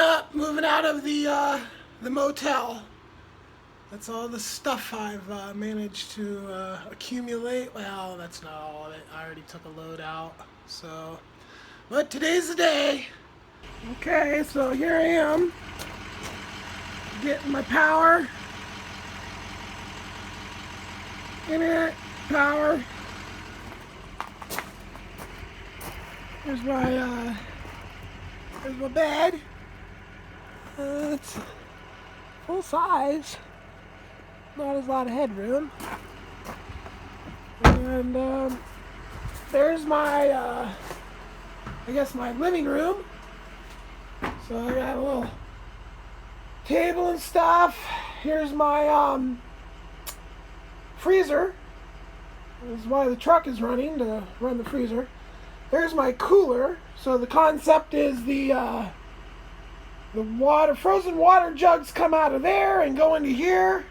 up, moving out of the motel. That's all the stuff I've managed to accumulate. Well, that's not all of it. I already took a load out. So, but today's the day. Okay, so here I am, getting my power, internet, power. Here's my bed. It's full size. Not a lot of headroom. And there's my, I guess my living room. So I got a little table and stuff. Here's my freezer. This is why the truck is running, to run the freezer. There's my cooler. So the concept is the frozen water jugs come out of there and go into here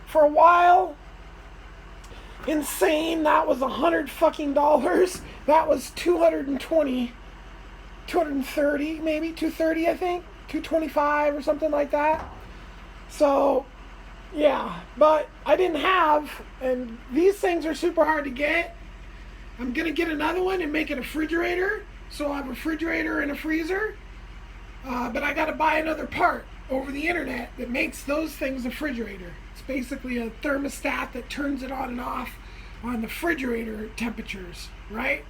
for a while. Insane. That was $100 That was 230 maybe, 230 I think, 225 or something like that. So yeah, but I didn't have, and these things are super hard to get. I'm gonna get another one and make it a refrigerator. So I have a refrigerator and a freezer. But I gotta buy another part over the internet that makes those things a refrigerator. It's basically a thermostat that turns it on and off on the refrigerator temperatures, right?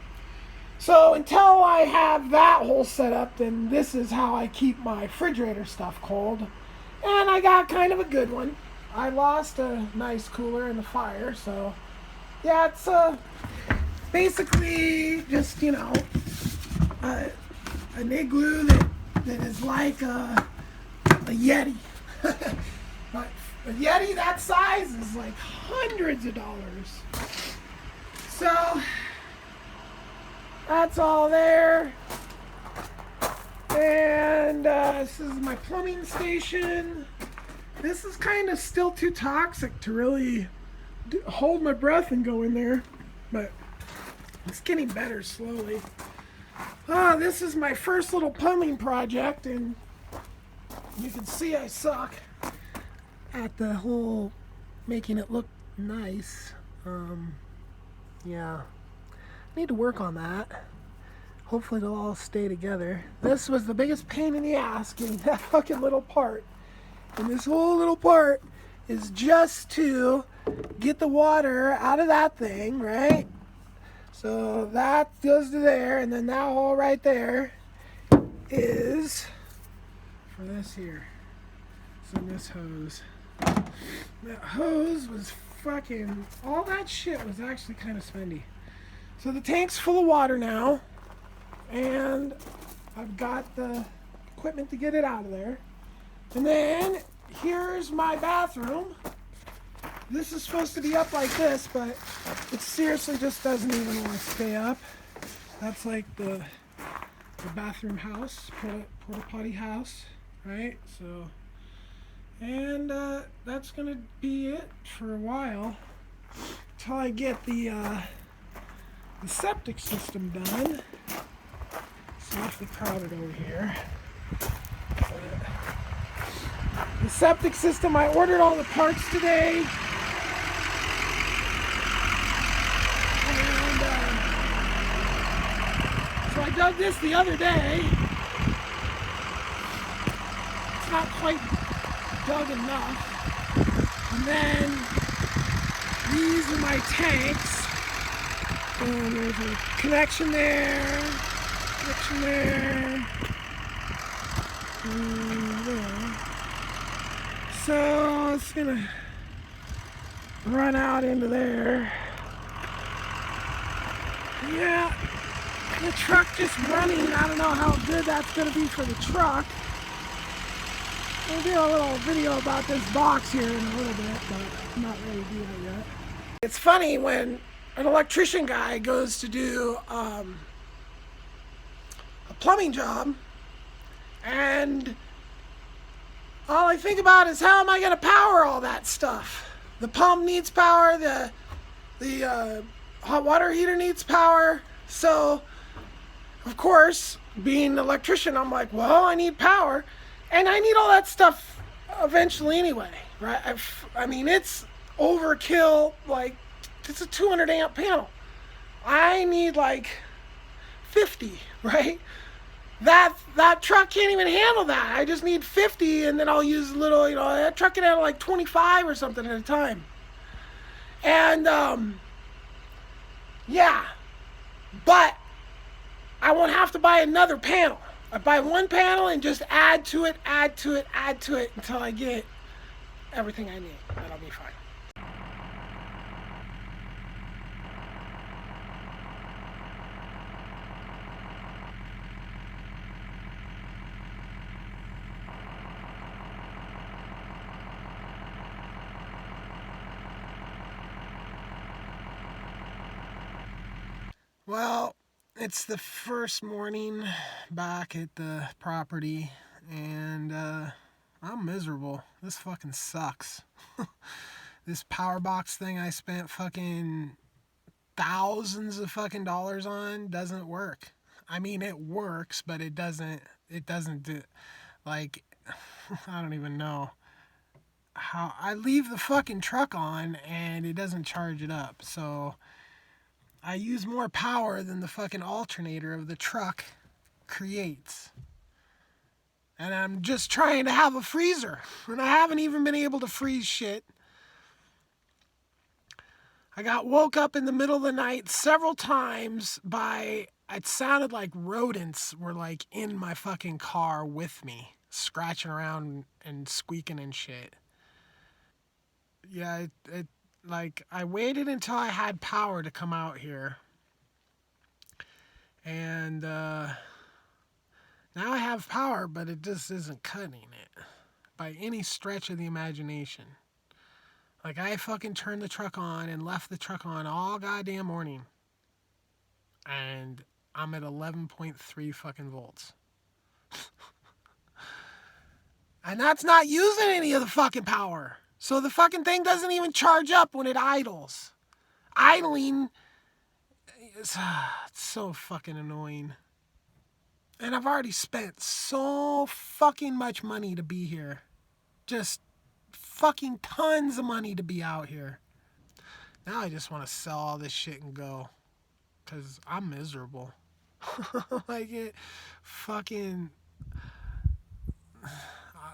So until I have that whole setup, then this is how I keep my refrigerator stuff cold. And I got kind of a good one. I lost a nice cooler in the fire, so yeah, it's basically just, you know, an igloo that is like a Yeti. But a Yeti that size is like hundreds of dollars. So that's all there. And this is my plumbing station. This is kind of still too toxic to really hold my breath and go in there, but it's getting better slowly. This is my first little plumbing project, and you can see I suck at the whole making it look nice. Yeah, need to work on that. Hopefully they'll all stay together. This was the biggest pain in the ass, getting that fucking little part. And this whole little part is just to get the water out of that thing, right? So that goes to there, and then that hole right there is for this here. So this hose. That hose was fucking, all that shit was actually kind of spendy. So the tank's full of water now, and I've got the equipment to get it out of there. And then here's my bathroom. This is supposed to be up like this, but it seriously just doesn't even want to stay up. That's like the bathroom house, porta potty house, right? So, and that's gonna be it for a while till I get the septic system done. It's awfully crowded over here. The septic system, I ordered all the parts today. And so I dug this the other day. It's not quite dug enough. And then these are my tanks. And there's a connection there, connection there, and there. So it's gonna run out into there. Yeah, the truck just running. I don't know how good that's gonna be for the truck. We'll do a little video about this box here in a little bit, but I'm not ready to do it yet. It's funny when an electrician guy goes to do a plumbing job, and all I think about is how am I going to power all that stuff? The pump needs power, the hot water heater needs power. So, of course, being an electrician, I'm like, well, I need power. And I need all that stuff eventually anyway, right? I mean, it's overkill. Like, it's a 200 amp panel. I need like 50, right? That truck can't even handle that. I just need 50, and then I'll use a little, that truck can handle like 25 or something at a time. And yeah, but I won't have to buy another panel. I buy one panel and just add to it, add to it, add to it until I get everything I need. That'll be fine. Well, it's the first morning back at the property, and I'm miserable. This fucking sucks. This power box thing I spent fucking thousands of fucking dollars on doesn't work. I mean, it works, but it doesn't do, like, I don't even know how. I leave the fucking truck on and it doesn't charge it up. So I use more power than the fucking alternator of the truck creates. And I'm just trying to have a freezer. And I haven't even been able to freeze shit. I got woke up in the middle of the night several times by, it sounded like rodents were like in my fucking car with me, scratching around and squeaking and shit. Yeah, like, I waited until I had power to come out here. And now I have power, but it just isn't cutting it by any stretch of the imagination. Like, I fucking turned the truck on and left the truck on all goddamn morning. And I'm at 11.3 fucking volts. And that's not using any of the fucking power. So the fucking thing doesn't even charge up when it idles. Idling is it's so fucking annoying. And I've already spent so fucking much money to be here. Just fucking tons of money to be out here. Now I just want to sell all this shit and go. Because I'm miserable. Like, it fucking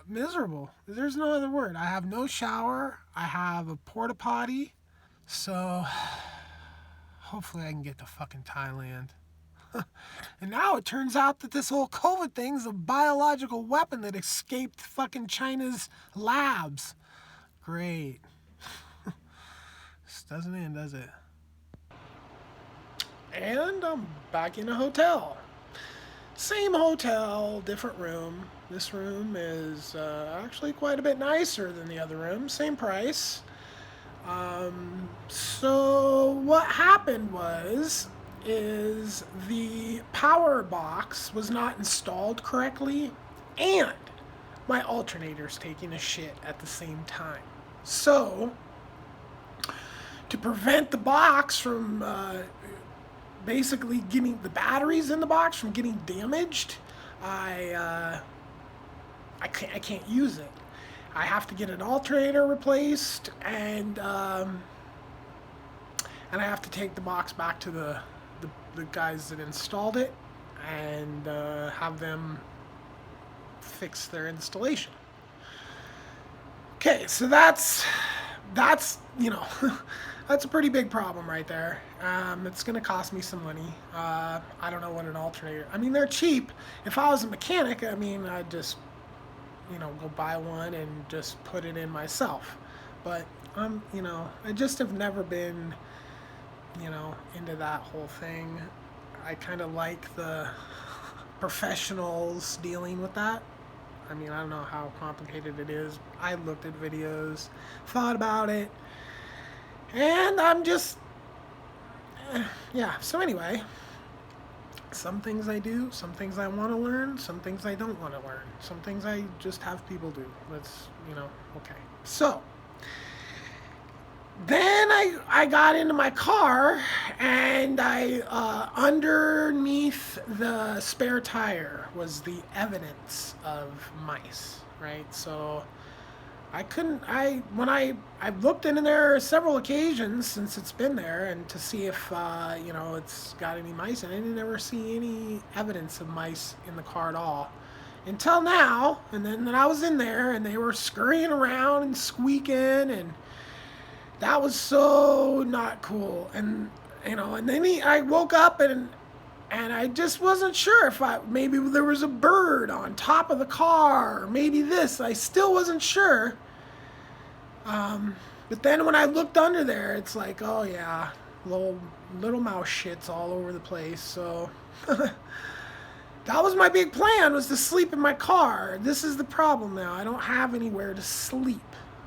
miserable. There's no other word. I have no shower. I have a porta potty. So hopefully I can get to fucking Thailand. And now it turns out that this whole COVID thing's a biological weapon that escaped fucking China's labs. Great. This doesn't end, does it? And I'm back in a hotel. Same hotel, different room. This room is actually quite a bit nicer than the other room. Same price. So what happened is the power box was not installed correctly, and my alternator's taking a shit at the same time. So to prevent the box from basically getting the batteries in the box from getting damaged, I can't use it. I have to get an alternator replaced, and I have to take the box back to the guys that installed it and have them fix their installation. Okay, so that's that's a pretty big problem right there. It's going to cost me some money. I don't know what an alternator. I mean, they're cheap. If I was a mechanic, I mean, I'd just go buy one and just put it in myself. But I just have never been into that whole thing. I kind of like the professionals dealing with that. I mean, I don't know how complicated it is. I looked at videos, thought about it, and I'm just, yeah. So anyway, some things I do, some things I want to learn, some things I don't want to learn, some things I just have people do. That's, okay. So, Then I got into my car, and underneath the spare tire was the evidence of mice, right? So I couldn't, when I've looked in there several occasions since it's been there, and to see if, it's got any mice, and I didn't ever see any evidence of mice in the car at all. Until now, and then I was in there, and they were scurrying around and squeaking, and that was so not cool. And then I woke up, and I just wasn't sure if maybe there was a bird on top of the car, or maybe this. I still wasn't sure. But then when I looked under there, it's like, oh yeah, little mouse shits all over the place. So that was my big plan, was to sleep in my car. This is the problem now. I don't have anywhere to sleep.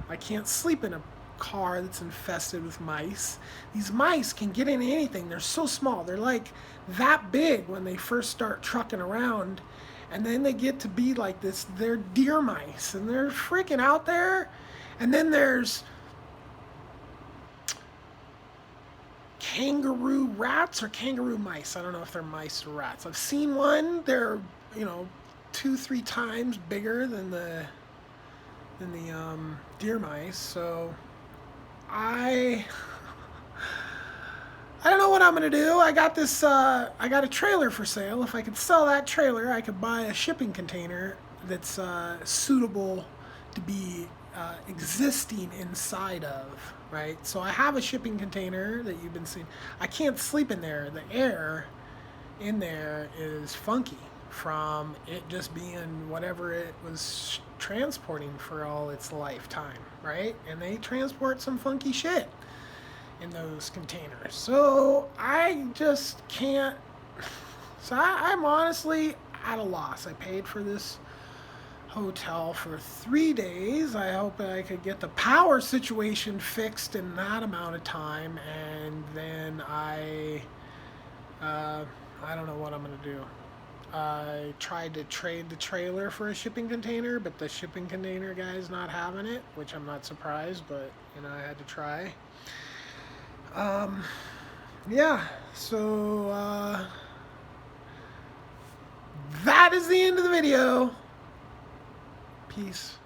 I can't sleep in a car that's infested with mice. These mice can get into anything. They're so small. They're like that big when they first start trucking around. And then they get to be like this. They're deer mice, and they're freaking out there. And then there's kangaroo rats or kangaroo mice. I don't know if they're mice or rats. I've seen one. They're 2-3 times bigger than the deer mice. So I don't know what I'm gonna do. I got this. I got a trailer for sale. If I could sell that trailer, I could buy a shipping container that's suitable to be existing inside of. Right. So I have a shipping container that you've been seeing. I can't sleep in there. The air in there is funky from it just being whatever it was transporting for all its lifetime, right? And they transport some funky shit in those containers. So I just can't. So I'm honestly at a loss. I paid for this hotel for 3 days. I hope I could get the power situation fixed in that amount of time, and then I don't know what I'm gonna do. I tried to trade the trailer for a shipping container, but the shipping container guy's not having it, which I'm not surprised, but I had to try. Yeah, so that is the end of the video. Peace.